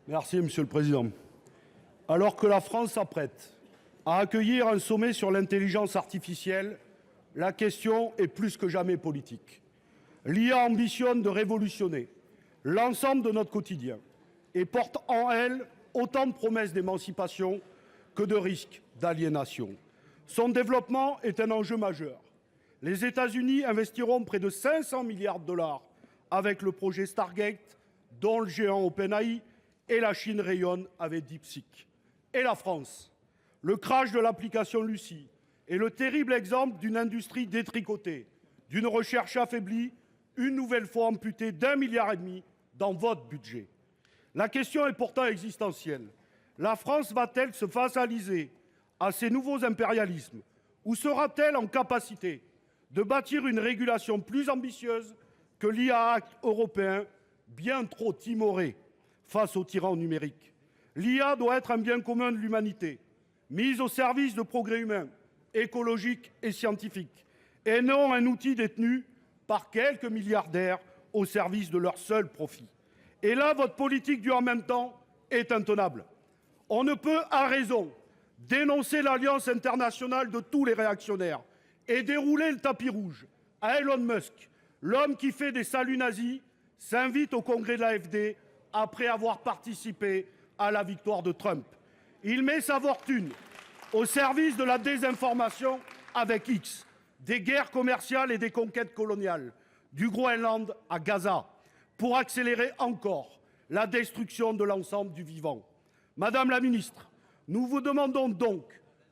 Merci, Monsieur le Président. Alors que la France s'apprête à accueillir un sommet sur l'intelligence artificielle, la question est plus que jamais politique. L'IA ambitionne de révolutionner l'ensemble de notre quotidien et porte en elle autant de promesses d'émancipation que de risques d'aliénation. Son développement est un enjeu majeur. Les États-Unis investiront près de 500 milliards de dollars avec le projet Stargate, dont le géant OpenAI, et la Chine rayonne avec DeepSeek. Et la France? Le crash de l'application Lucie est le terrible exemple d'une industrie détricotée, d'une recherche affaiblie, une nouvelle fois amputée d'1,5 milliard dans votre budget. La question est pourtant existentielle. La France va-t-elle se vassaliser à ces nouveaux impérialismes ou sera-t-elle en capacité de bâtir une régulation plus ambitieuse que l'IA Act européen, bien trop timoré face aux tyrans numériques? L'IA doit être un bien commun de l'humanité, mise au service de progrès humains, écologiques et scientifiques, et non un outil détenu par quelques milliardaires au service de leur seul profit. Et là, votre politique du en même temps est intenable. On ne peut, à raison, dénoncer l'alliance internationale de tous les réactionnaires et dérouler le tapis rouge à Elon Musk, l'homme qui fait des saluts nazis, s'invite au congrès de l'AfD après avoir participé à la victoire de Trump. Il met sa fortune au service de la désinformation avec X, des guerres commerciales et des conquêtes coloniales, du Groenland à Gaza, pour accélérer encore la destruction de l'ensemble du vivant. Madame la ministre, nous vous demandons donc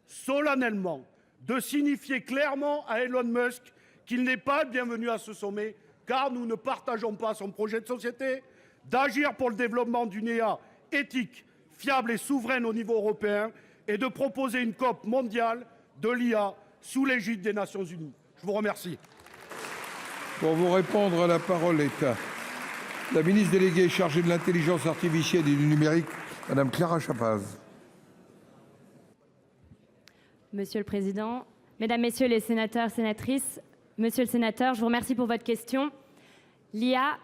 solennellement de signifier clairement à Elon Musk qu'il n'est pas bienvenu à ce sommet, car nous ne partageons pas son projet de société, d'agir pour le développement d'une IA éthique, fiable et souveraine au niveau européen, et de proposer une COP mondiale de l'IA sous l'égide des Nations Unies. Je vous remercie. Pour vous répondre, la parole est à la ministre déléguée chargée de l'intelligence artificielle et du numérique, Madame Clara Chapaz. Monsieur le Président, Mesdames, Messieurs les sénateurs, sénatrices, Monsieur le Sénateur, je vous remercie pour votre question. L'IA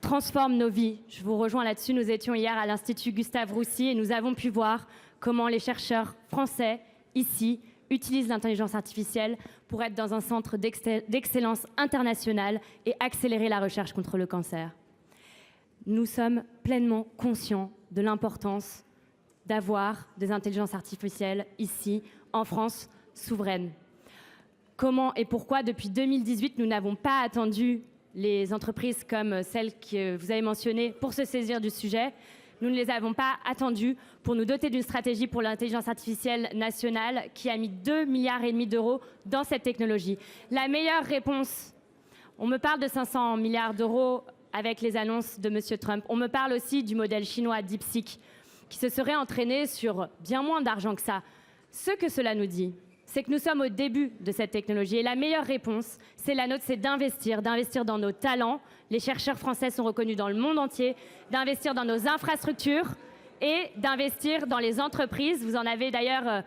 transforme nos vies. Je vous rejoins là-dessus. Nous étions hier à l'Institut Gustave Roussy et nous avons pu voir comment les chercheurs français, ici, utilisent l'intelligence artificielle pour être dans un centre d'excellence internationale et accélérer la recherche contre le cancer. Nous sommes pleinement conscients de l'importance d'avoir des intelligences artificielles ici, en France, souveraines. Comment et pourquoi, depuis 2018, nous n'avons pas attendu les entreprises comme celles que vous avez mentionnées pour se saisir du sujet? Nous ne les avons pas attendues pour nous doter d'une stratégie pour l'intelligence artificielle nationale qui a mis 2,5 milliards d'euros dans cette technologie. La meilleure réponse, on me parle de 500 milliards d'euros avec les annonces de M. Trump. On me parle aussi du modèle chinois DeepSeek qui se serait entraîné sur bien moins d'argent que ça. Ce que cela nous dit, c'est que nous sommes au début de cette technologie. Et la meilleure réponse, c'est la nôtre, c'est d'investir dans nos talents. Les chercheurs français sont reconnus dans le monde entier, d'investir dans nos infrastructures et d'investir dans les entreprises. Vous en avez d'ailleurs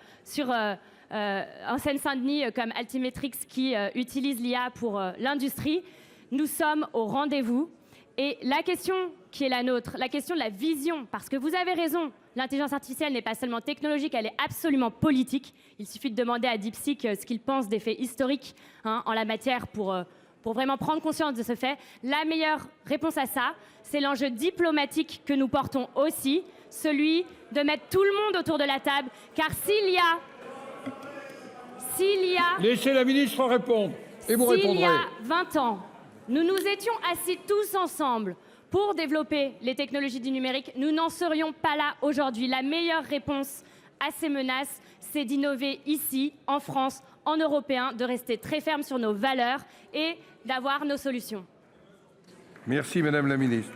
en Seine-Saint-Denis comme Altimetrix qui utilise l'IA pour l'industrie. Nous sommes au rendez-vous. Et la question qui est la nôtre, la question de la vision, parce que vous avez raison, l'intelligence artificielle n'est pas seulement technologique, elle est absolument politique. Il suffit de demander à DeepSeek ce qu'il pense des faits historiques en la matière pour vraiment prendre conscience de ce fait. La meilleure réponse à ça, c'est l'enjeu diplomatique que nous portons aussi, celui de mettre tout le monde autour de la table, car s'il y a... Laissez la ministre répondre et vous répondrez. S'il y a 20 ans, nous nous étions assis tous ensemble pour développer les technologies du numérique, nous n'en serions pas là aujourd'hui. La meilleure réponse à ces menaces, c'est d'innover ici, en France, en européen, de rester très ferme sur nos valeurs et d'avoir nos solutions. Merci Madame la ministre.